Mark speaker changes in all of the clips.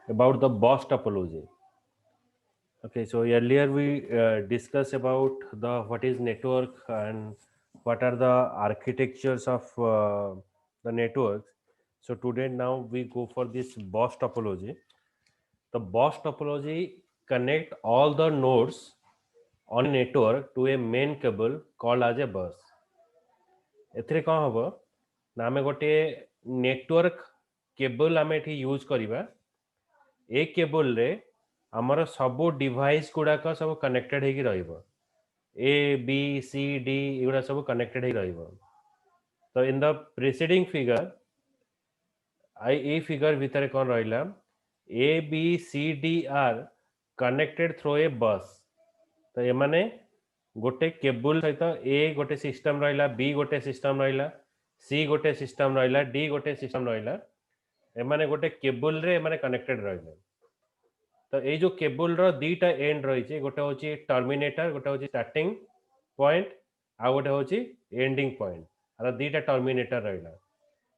Speaker 1: about the bus topology. Okay, so earlier we discussed about the what is network and what are the architectures of the networks. So today now we go for this bus topology. The bus topology connect all the nodes on a network to a main cable called as a bus. एथिरे कौन हबो ना आमे गोटे network cable आमे एठी use करिबा ए cable रे हमर सब डिवाइस गुड़ाक सब कनेक्टेड हेकी रहिबो ए बी सी डी एगुड़ा सब कनेक्टेड हेकी रहिबो तो इन द प्रीसीडिंग फिगर आई ए फिगर भितर कौन रहिला A B C D are connected through a bus तो ये माने गोटे केबल सहित ए गोटे सिस्टम रहिला बी गोटे सिस्टम रहिला सी गोटे सिस्टम रहिला डी गोटे सिस्टम रहिला एमाने गोटे केबल रे एमाने कनेक्टेड रहिला तो ये जो केबल रो दीटा एंड रही गोटे होची टर्मिनेटर गोटे होची स्टार्टिंग पॉइंट आ गोटे होची एंडिंग पॉइंट आर दीटा टर्मिनेटर रहिला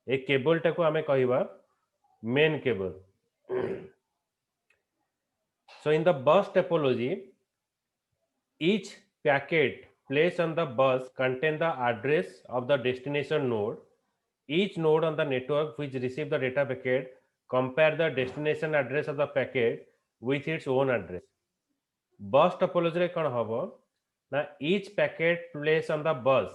Speaker 1: ए केबल टाको आमे कहिबा main cable so in the bus topology each packet placed on the bus contain the address of the destination node each node on the network which receive the data packet compare the destination address of the packet with its own address बस topology रे कौन हम ना etch packet place on the bus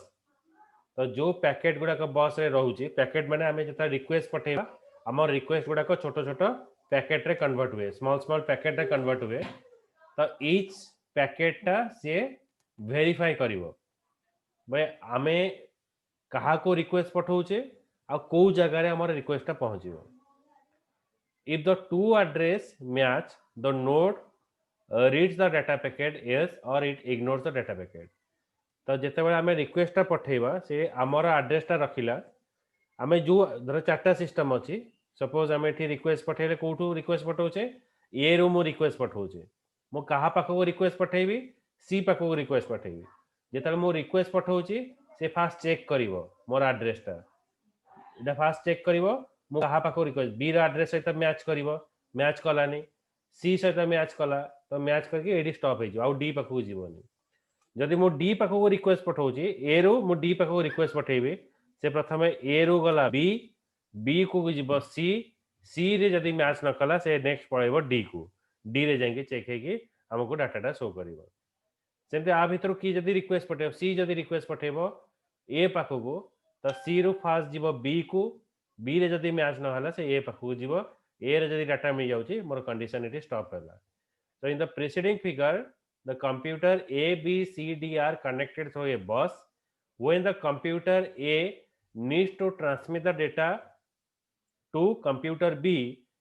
Speaker 1: तो जो packet गुड़ाक बस रे रहउची packet माने आमे जता रिक्वेस्ट पठेबा हमर रिक्वेस्ट गुड़ाक छोट छोट पैकेट रे कन्वर्ट हुए स्मॉल स्मॉल पैकेट रे कन्वर्ट हुए तो इच पैकेट टा से वेरीफाई करिवो भाई आमे कहा को रिक्वेस्ट पठाउचे आ को जगह रे हमर रिक्वेस्ट टा पहुंचीबो if the two address match the node reads the data packet yes or it ignores the data packet तो जिते बड़े आमे रिक्वेस्ट टा पठेबा से हमर एड्रेस टा रखिला आमे जो धर चारटा सिस्टम अछि सपोज आमे एठी रिक्वेस्ट पठेले कोठू रिक्वेस्ट पठाउचे ए रो मो रिक्वेस्ट पठाउचे मो कहा पाखो रिक्वेस्ट पठेबी सी पाखो रिक्वेस्ट पठेबी जेतल मो रिक्वेस्ट पठाउची से फास्ट चेक करिवो मोर एड्रेस टा इटा फास्ट चेक करिवो मो कहा पाखो रिक्वेस्ट बी रो एड्रेस सहित मैच करिवो मैच कलानी सी सहित मैच कला तो मैच करके एडी स्टॉप हे आउ डी पाखो जीवनी जदि मो डी पाखो रिक्वेस्ट पठाउची ए रो मो डी पाखो रिक्वेस्ट पठेबी से प्रथमे ए रो गला बी बी को जीव सी सी रे जदि मैच न कला से नेक्स्ट पळेबो डी को डी रे जाके चेक हे कि हमको डाटाटा शो करिवो सेमते आ भितर की जदि रिक्वेस्ट पठेबो सी जदि रिक्वेस्ट पठेबो ए पाखो तो सी रो फास्ट जीव बी को बी रे जदि मैच न हला से ए पाखो जीव ए रे जदि डाटा मिल जाउची मोर कंडीशन इट स्टॉप होला so in the preceding figure the computer a b c d are connected through a bus when the computer a needs to transmit the data to computer b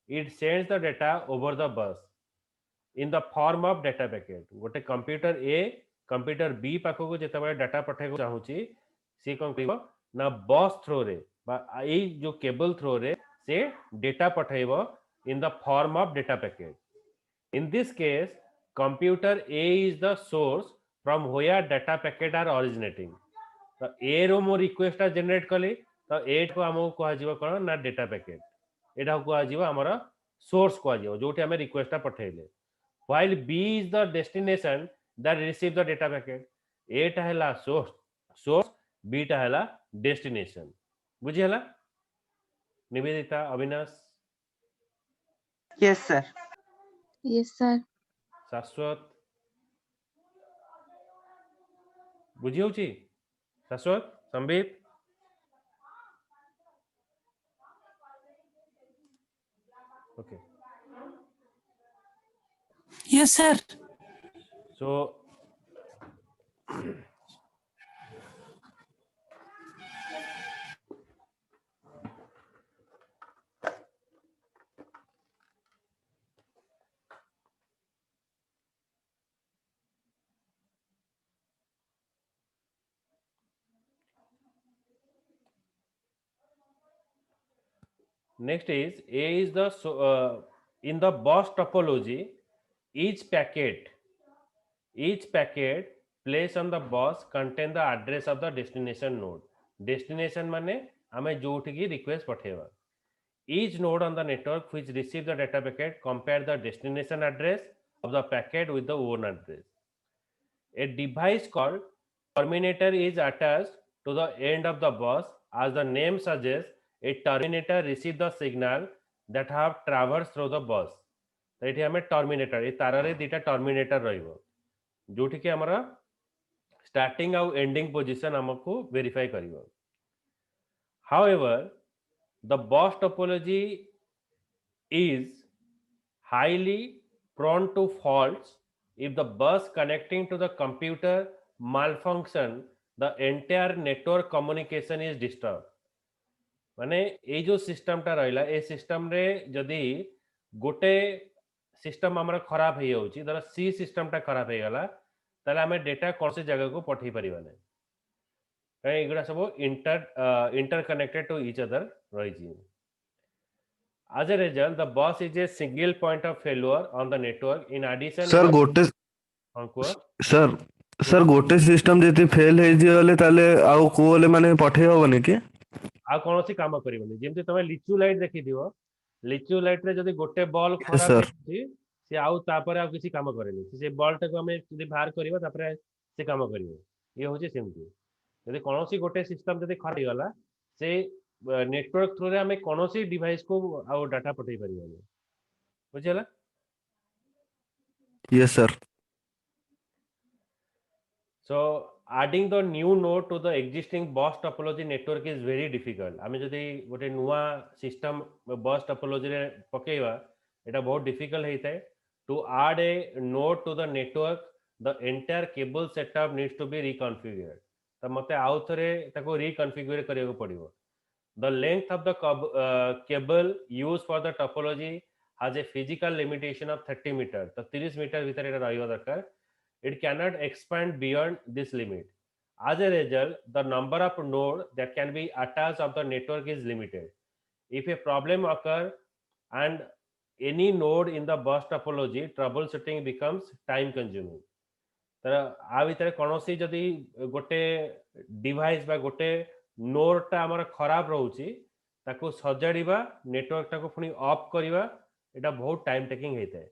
Speaker 1: it sends the data over the bus in the form of data packet गोटे computer a computer B पाखो को जेते बळे data पठेको चाहूची से कोन करिवो ना बस throw रे बा ए जो केबल थ्रो रे से डेटा पठेइबो in the form of data packet in this case computer a is the source from where data packet are originating तो ए रो मो रिक्वेस्ट जनरेट कली तो ए को हमको कहा जीव कोन ना डेटा पैकेट एटा कहा जीव हमर सोर्स कहा जीव जोठी हमें request पठेले while b is the destination that receive the data packet ए टा हला सोर्स b टा हला डेस्टिनेशन बुझी हला Nivedita Avinash
Speaker 2: Yes, sir.
Speaker 3: Yes, sir.
Speaker 1: शाश्वत बुझी होची शाश्वत Sambit okay
Speaker 4: Yes, sir.
Speaker 1: so next is a is the in the bus topology each packet placed on the bus contain the address of the destination node destination माने हमें जोठी की request पठेबा Each node on the network which receives the data packet compare the destination address of the packet with the own address. A device called terminator is attached to the end of the bus. As the name suggests, a terminator receives the signal that have traversed through the bus. तो ये हमें terminator ये तार दीटा terminator रोटी कि आमर starting आउ ending position आमको verify कर. However, the bus topology is highly prone to faults. If the bus connecting to the computer malfunction, the entire network communication is disturbed. माने ये जो सिस्टमटा रहा ए सिस्टम रे जदि गोटे सिस्टम आमर खराब हो जाउची धर सी सिस्टमटा खराब हो गला ताले आमे डेटा कौन से जगह को पठै परिबा नै कहीं एगुड़ा सब interconnected to each other रही. As a result, the bus is a single point of failure on the network. In addition,
Speaker 2: sir गोटे सर सर गोटे सिस्टम जति फेल हे गले ताले आउ कोले माने पठे होबनी कि
Speaker 1: आ कोनोसी काम करिवनी जेमति तमे लिचू लाइट देखि दियो लिचू लाइट रे जदि गोटे बॉल खराब
Speaker 2: सर
Speaker 1: होछि से आउ तापर आ किसी काम करेनी से बॉल टाको हमें जदि बाहर करबा तापर से काम करिवो ये होछि सेमति जदि कोनोसी गोटे सिस्टम जदि खराब गला से नेटवर्क थ्रू रे हमें कोनोसी डिवाइस को आउ डाटा पठै परिबनी बुझला.
Speaker 2: Yes sir.
Speaker 1: So adding the new node to the existing bus topology network is very difficult. आमे जदि गोटे नुआ सिस्टम बस टोपोलॉजी रे पकेवा एटा बहुत difficult हेइथाय. To add a node to the network, the entire cable setup needs to be reconfigured. त मते आउ थरे ताको reconfigure करियो पड़िबो. The length of the cable used for the topology has a physical limitation of 30 meter. तो 30 metre भीतर एटा रहियो दरकार. It cannot expand beyond this limit. As a result, the number of nodes that can be attached of the network is limited. If a problem occurs and any node in the bus topology, troubleshooting becomes time consuming. तर आ भितर कोनोसी जदि गोटे device बा गोटे नोडटा हमर खराब रहउची ताको सजाड़ीबा नेटवर्क टाको पुनी ऑफ करिबा एटा बहुत टाइम टेकिंग हेते.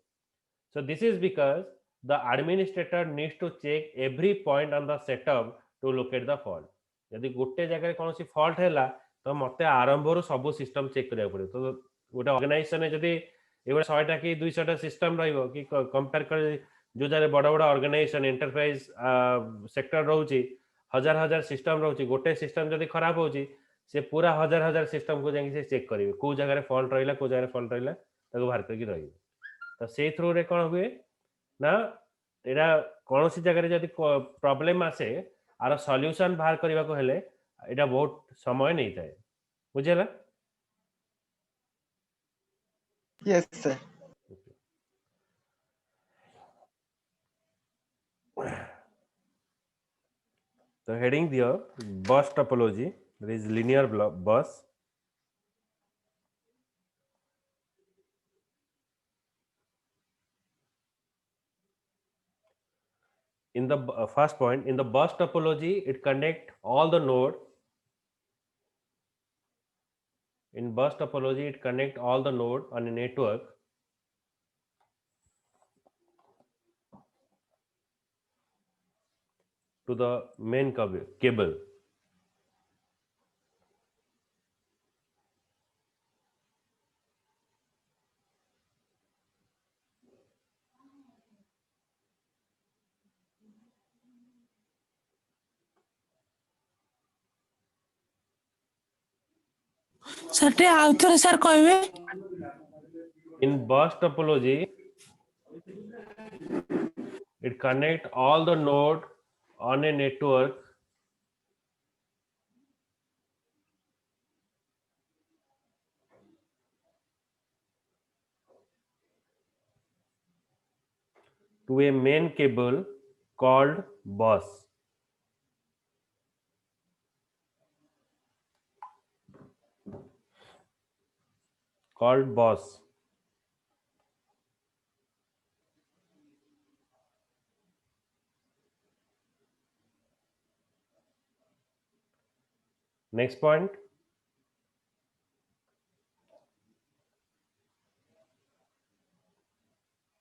Speaker 1: So this is because the administrator needs to check every point on the setup to locate the fault. यदि गोटे जगह कौन सी फॉल्ट हैला तो मते आरंभ रो सब सिस्टम चेक करिया पड़े. तो गोटे ऑर्गेनाइजेशन जदि एबे 100 टा कि 200 टा सिस्टम रहइबो कि कंपेयर कर जो जारे बड़ा बड़ा ऑर्गेनाइजेशन एंटरप्राइज सेक्टर रहउची हजार हजार सिस्टम रहउची गोटे सिस्टम जदि खराब होची से पूरा हजार हजार सिस्टम को जाके से चेक करिवे को जगह रे फॉल्ट रहिला को जगह रे फॉल्ट रहिला ताको बाहर करके रहिबे. तो से थ्रू रे कोन हुए ना एटा कौन सी जगह जदि प्रॉब्लम आसे आर सॉल्यूशन बाहर करबा को हेले एटा बहुत समय नहीं थाए बुझेला.
Speaker 3: Yes sir.
Speaker 1: So heading there bus topology there is linear bus. In the first point in the bus topology it connect all the node. In bus topology it connect all the node on a network to the main cable.
Speaker 4: सर आउथरे सर कहबे.
Speaker 1: In bus topology it connect all the node on a network to a main cable called bus. Called bus. Next point.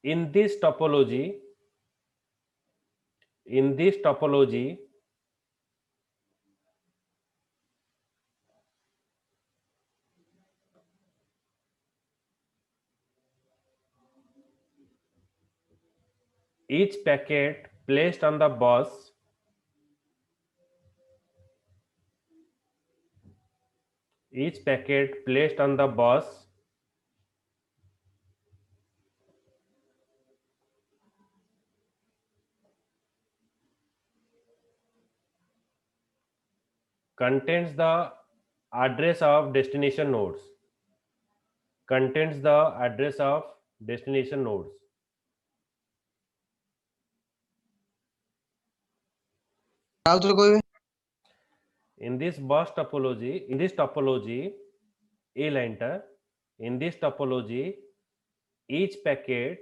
Speaker 1: In this topology, each packet placed on the bus contains the address of destination nodes.
Speaker 3: ଆଉ ଥରେ କହିବେ?
Speaker 1: In this topology, A line ta, in this topology, each packet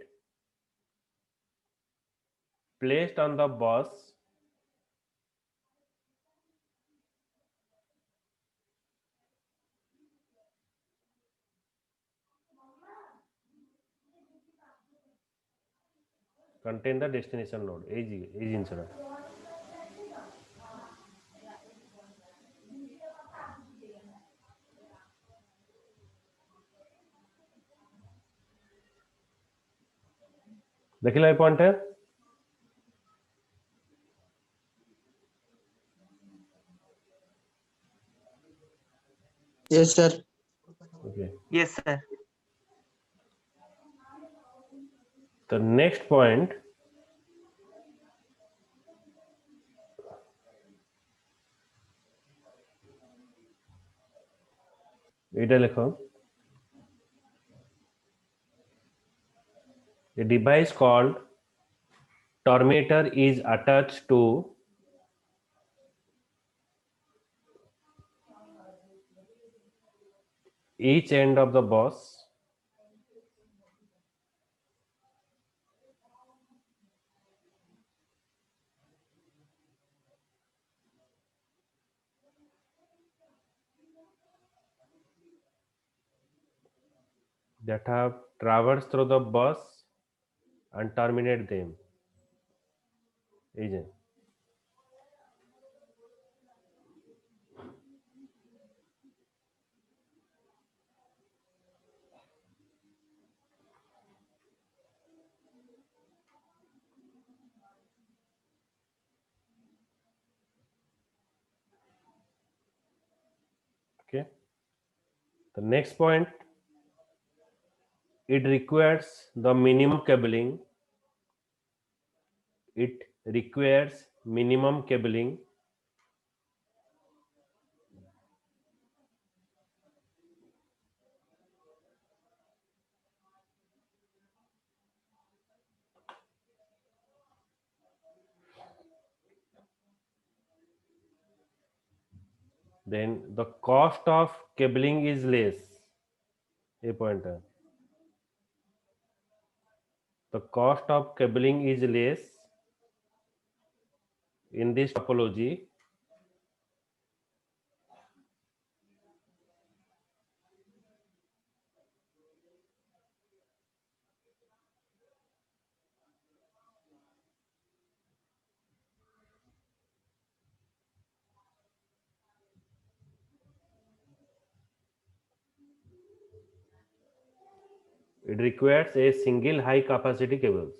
Speaker 1: placed on the bus contain the destination node. এই জিনিসটা ଦେଖିଲ এই পয়েন্টে?
Speaker 3: Yes, sir.
Speaker 1: Okay.
Speaker 3: Yes, sir.
Speaker 1: The next point, এটা লেখো, a device called terminator is attached to each end of the bus that have traversed through the bus and terminate them. এই যে okay. The next point, it requires the minimum cabling. Then the cost of cabling is less. A pointer. The cost of cabling is less in this topology. It requires a single high capacity cables.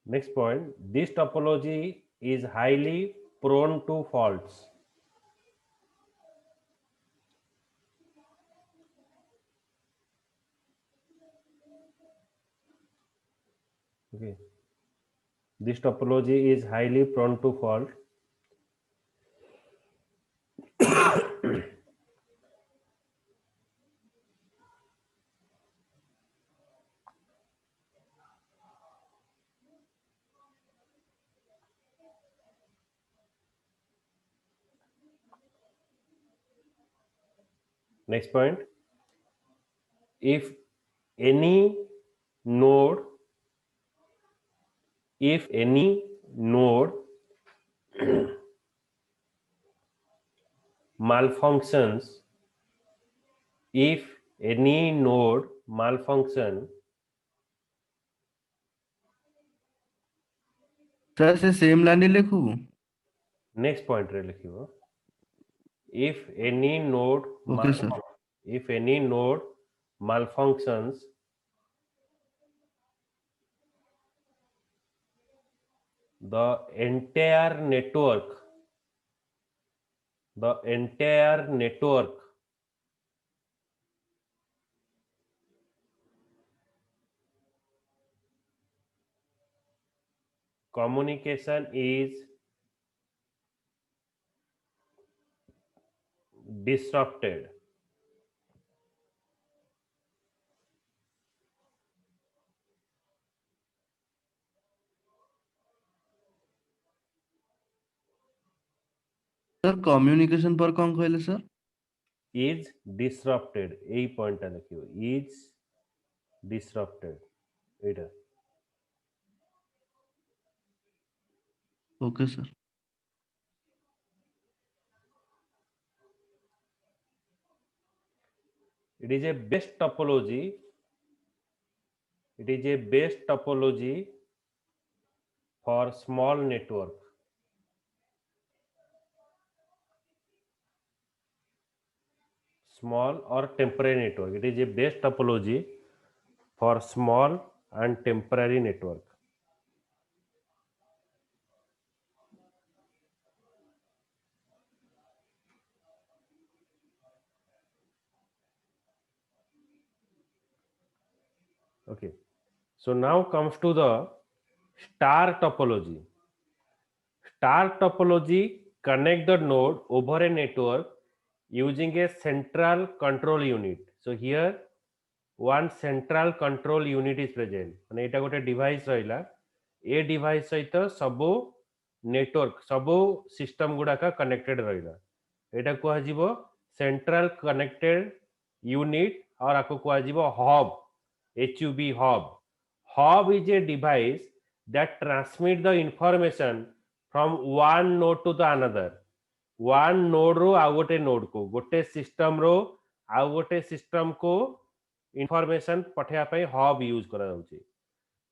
Speaker 1: Next point, this topology is highly prone to faults. Okay. This topology is highly prone to fault. Next point, if any node malfunctions, if any node malfunction,
Speaker 2: sir से same line लिखू
Speaker 1: next point रे लिखिबो, if any node
Speaker 2: okay sir
Speaker 1: if any node malfunctions, the entire network communication is disrupted.
Speaker 2: Sir communication पर कौन कहले sir
Speaker 1: Is disrupted, এই পয়েন্টটা লিখিব, is disrupted, এটা
Speaker 2: okay sir
Speaker 1: it is a best topology, it is a best topology for small network, small or temporary network. It is a best topology for small and temporary network. Okay, so now comes to the star topology. Star topology connect the node over a network using a central control unit. So here one central control unit is present, माने एटा गोटे device रहिला, a device सहित सबो network सबो system गुडा का connected रहिला, एटा कुआ जीवो सेंट्रल कनेक्टेड यूनिट और आको कुआ जीवो hub, HUB hub. Hub is a device that transmit the information from one node to the another. One node रो आउ गोटे नोड को, गोटे सिस्टम रो आउ गोटे सिस्टम को इनफॉरमेशन पठेया पई हब यूज करा जाउची.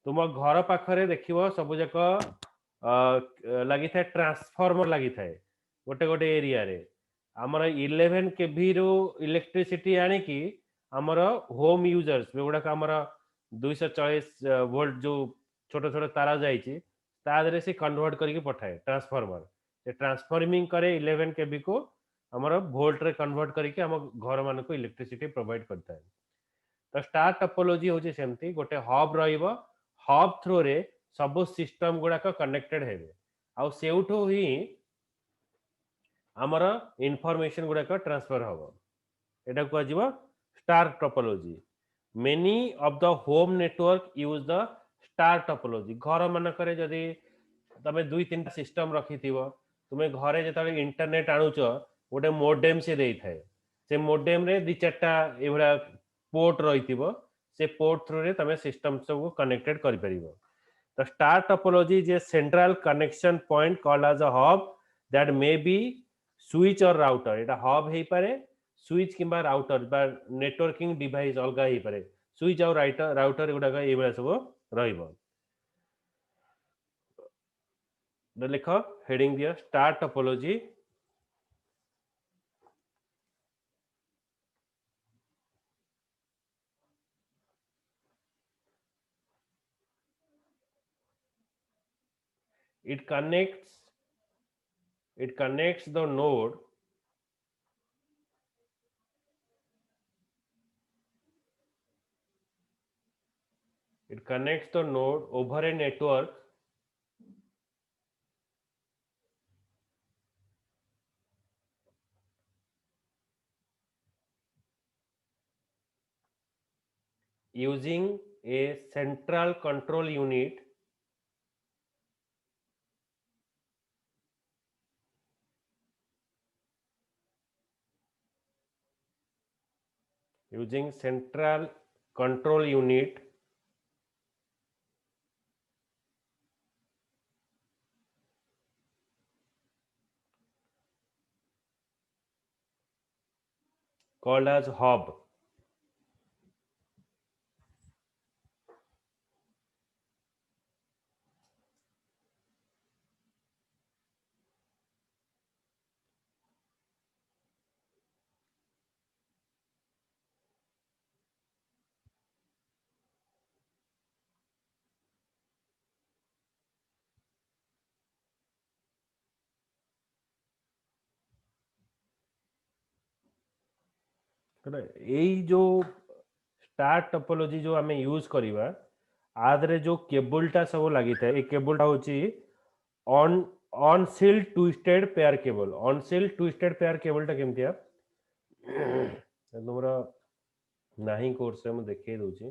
Speaker 1: तुम घर पाखरे देखिबो सब जाक लगी थाए ट्रांसफार्मर लगी थाए गोटे गोटे एरिया रे, हमर 11 केवी रो इलेक्ट्रिसिटी आनी की हमर होम यूजर्स बेगुडा का हमर 240 वोल्ट जो छोट छोट तारा जाइची तादरे से कन्वर्ट करके पठाए ट्रांसफार्मर, से ट्रांसफॉर्मिंग करे 11 केवी को हमर वोल्ट रे कन्वर्ट करके हम घर मान को इलेक्ट्रिसिटी प्रोवाइड करता है. तो स्टार टोपोलॉजी होचे सेमती गोटे हब रहिबो, हब थ्रू रे सब सिस्टम गुडा का कनेक्टेड हेबे आ सेउठो ही हमर इंफॉर्मेशन गुडा का ट्रांसफर हबो, एटा को आजिबो star topology. Many of the home network use the star topology. घर मन करे जदी तमे दुई तीन सिस्टम रखी थिबो, तुमे घरे जेताले इंटरनेट आनुच गोटे मोडेम से देई थाए, से मोडेम रे दि चारटा एवरा पोर्ट रहिथिबो, से पोर्ट थ्रू रे तमे सिस्टम सब को कनेक्टेड करि परिबो. The star topology is a central connection point called as a hub that may be switch or router. এটা hub হেই পারে, switch কিংবা router বা networking device अलगा हेई पारे, switch और router एगुडा का एबला सब रहिबो. लिख हेडिंग दिया star topology. It connects the node over a network using a central control unit using central control unit called as hub. এই जो स्टार टोपोलॉजी जो आम यूज करवा आदरे जो केबलटा सब लगी था केबलटा हूँ un unshielded twisted pair cable unshielded twisted pair केबलटा केमतिया तुमरा नाही कोर्स रे मु देखै दउची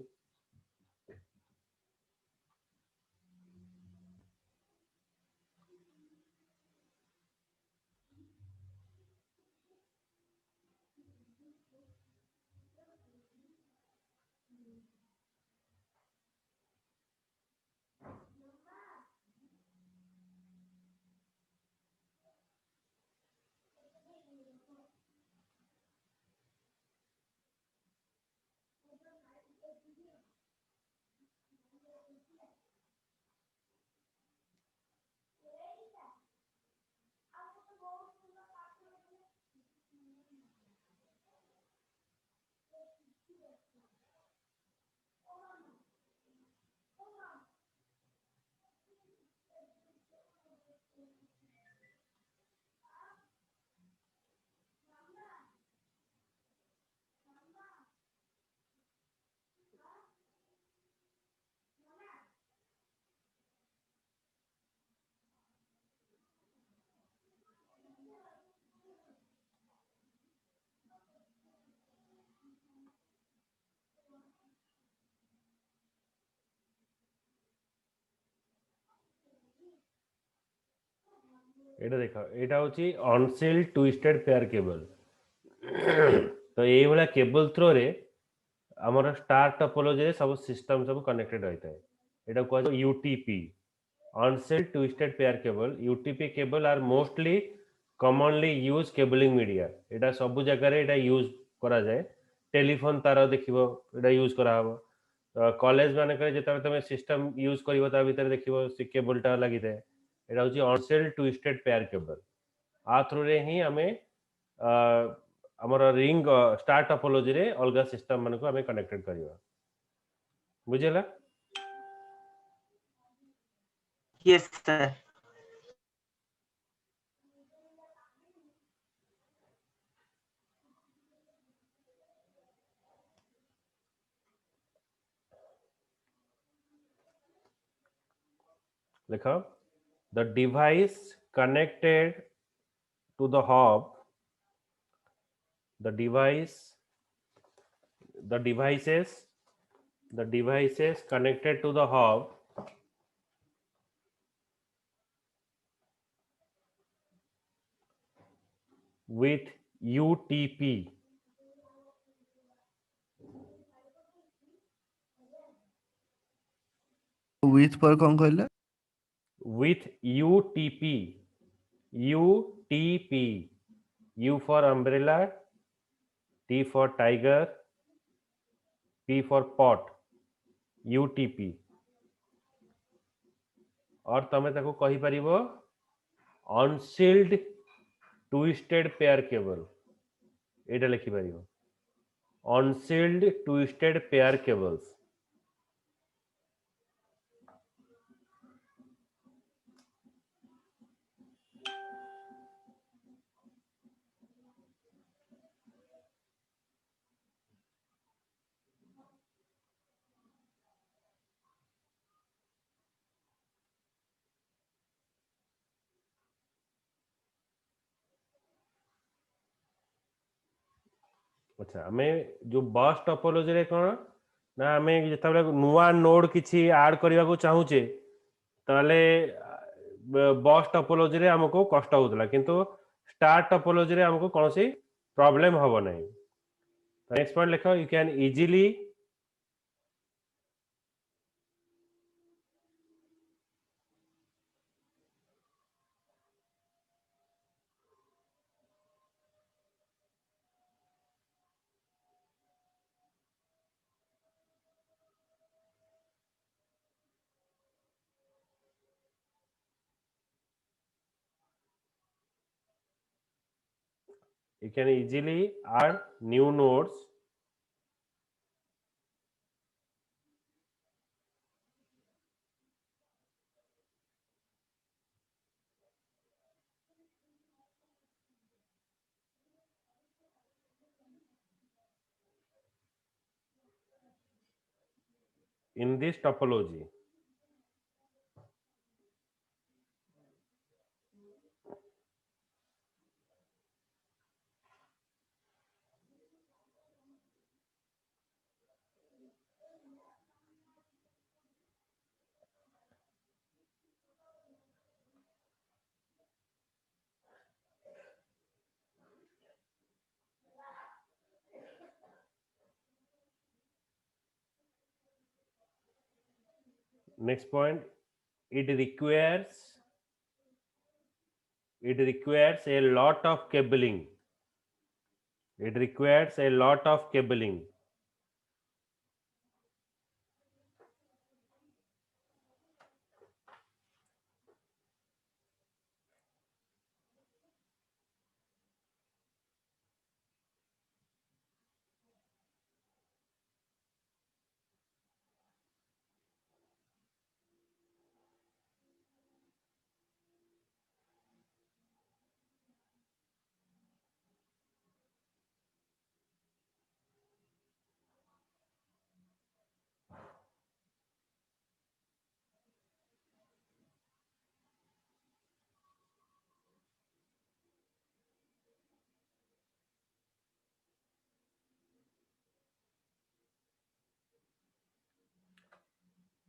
Speaker 1: एटा देखा एटा होची अनसील ट्विस्टेड पेयर केबल तो ये वाला केबल थ्रो रे हमर स्टार टोपोलॉजी रे सब सिस्टम सब कनेक्टेड होता है एटा को UTP unshielded twisted pair cable UTP cable are mostly commonly use cabling media एटा सब जगह रे एटा यूज करा जाए टेलीफोन तार देखिबो एटा यूज करा हबो कॉलेज माने करे जेता तमे सिस्टम यूज करिवो ता भीतर देखिबो से केबलटा लागि थाए एटा होची अनसील ट्विस्टेड पेयर केबल आ थ्रू रे ही हमें हमर रिंग स्टार टोपोलॉजी रे अलगा सिस्टम मन को हमें कनेक्टेड करिवा बुझेला
Speaker 5: Yes, sir.
Speaker 1: देखो the device connected to the hub the device the devices connected to the hub with UTP
Speaker 2: with पर कौन कहले
Speaker 1: with UTP UTP U for umbrella T for tiger P for pot UTP और तमे ताको कहि परिबो unsealed twisted pair cable एटा लिखि परिबो unsealed twisted pair cables अच्छा हमें जो बस टोपोलॉजी रे कोन ना आमे जेतेबेले नुआ नोड किछि ऐड करबा को चाहूचे ताले बस टोपोलॉजी रे हमको कष्ट होतला किंतु स्टार टोपोलॉजी रे हमको कोनोसी प्रॉब्लम हबो नै। नेक्स्ट पॉइंट लिखो you can easily add new nodes in this topology. Next point, it requires a lot of cabling. It requires a lot of cabling.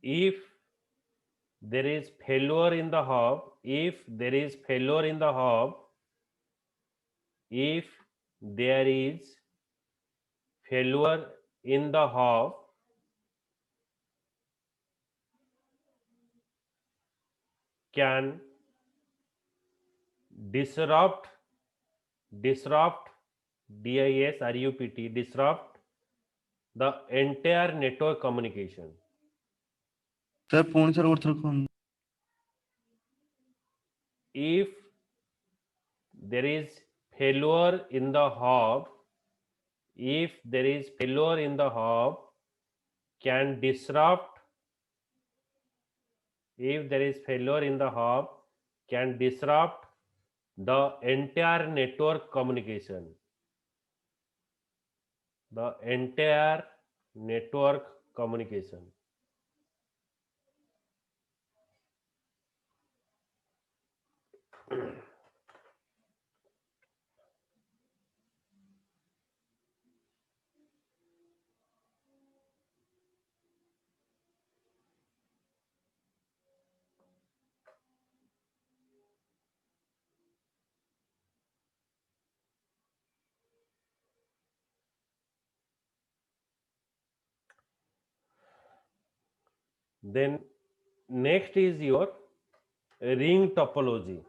Speaker 1: If there is failure in the hub, if there is failure in the hub, if there is failure in the hub, can disrupt disrupt disrupt the entire network communication.
Speaker 2: Sir पुणी sir गोटे थर कहूँ
Speaker 1: If there is failure in the hub, if there is failure in the hub, can disrupt, if there is failure in the hub, can disrupt the entire network communication, the entire network communication. Then next is your ring topology.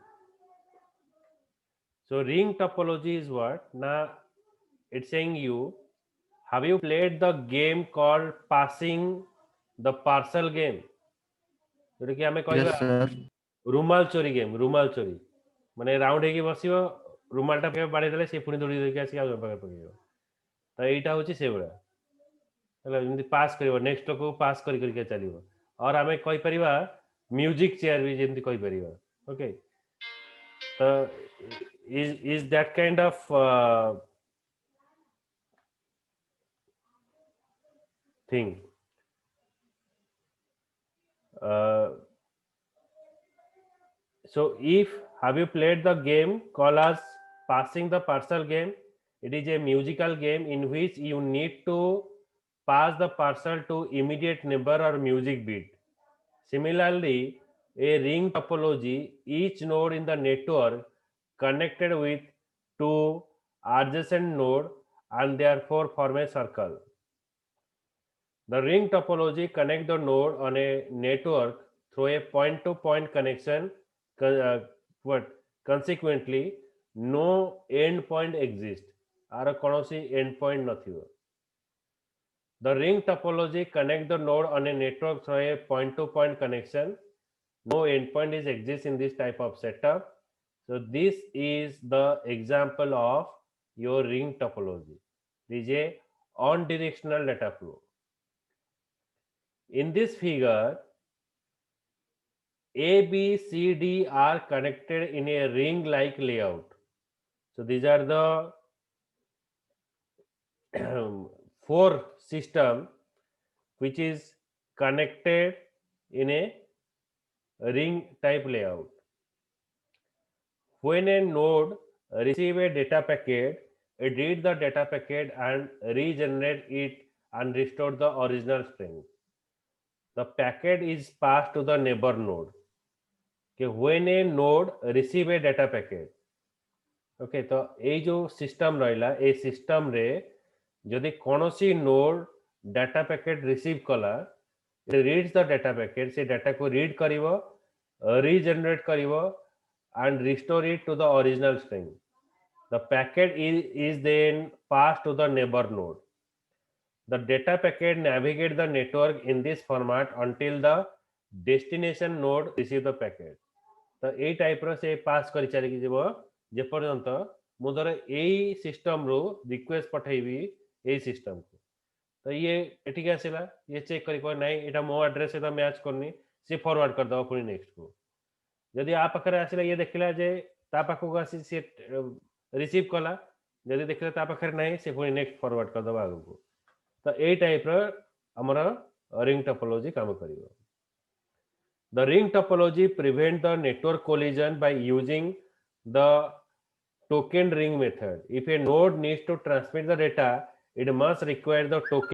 Speaker 1: So ring topology is what? Now it's saying you, have you played the game called passing the parcel game? जोटा कि आमे
Speaker 2: yes
Speaker 1: कहबा
Speaker 2: sir
Speaker 1: रुमाल चोरी game, रुमाल चोरी माने round हेकी बसिबो, रुमालटा के बाड़ी देले से पुनी दौड़ी देके आसी आ पाके पकेइबो। तो एटा होची से बडा हला जेमति पास करिवो, नेक्स्ट को पास करि करि के चलिवो। और आमे कहि परिबा म्यूजिक चेयर भी जेमति कहि परिबा। ओके, तो is that kind of thing. So if have you played the game called as passing the parcel game? It is a musical game in which you need to pass the parcel to immediate neighbor or music beat. Similarly, a ring topology, each node in the network connected with two adjacent node and therefore form a circle. The ring topology connect the node on a network through a point-to-point connection. But consequently, no endpoint exists. आर कौन सी endpoint नथिबो. The ring topology connect the node on a network through a point-to-point connection. No endpoint is exists in this type of setup. So this is the example of your ring topology. This is a on-directional data flow. In this figure, A, B, C, D are connected in a ring-like layout. So these are the four system which is connected in a ring type layout. When a node receive a data packet, it read the data packet and regenerate it and restore the original string. The packet is passed to the neighbor node. Okay, when a node receive a data packet, okay, तो ये जो system रहिला ए system रे जदि कोनोसी node data packet receive कला, it reads the data packet, से data को रीड करिवो, रीजनरेट करिवो and restore it to the original string. The packet is then passed to the neighbor node. The data packet navigate the network in this format until the destination node receive the packet. तो ए type रो से पास करि चली कि जेबो जे पर्यंत मु धर एई system रो request पठाइबी एई system को, तो ये एटिक आसिला, ये चेक करि को नाही एटा मो एड्रेस से मैच करनी, से फॉरवर्ड कर दो पुनी नेक्स्ट को. जदि आ पाखरे आसिला ये देखिला जे ता पाखो आसी से रिसीव कला, जदि देखिला ता पाखरे नाही से पुनी नेक्स्ट फॉरवर्ड कर दो आगु को. तो ए टाइप रो हमरा रिंग टोपोलॉजी काम करिवो. The ring topology prevents the network collision by using the token ring method. If a node needs to transmit the data, it must require the token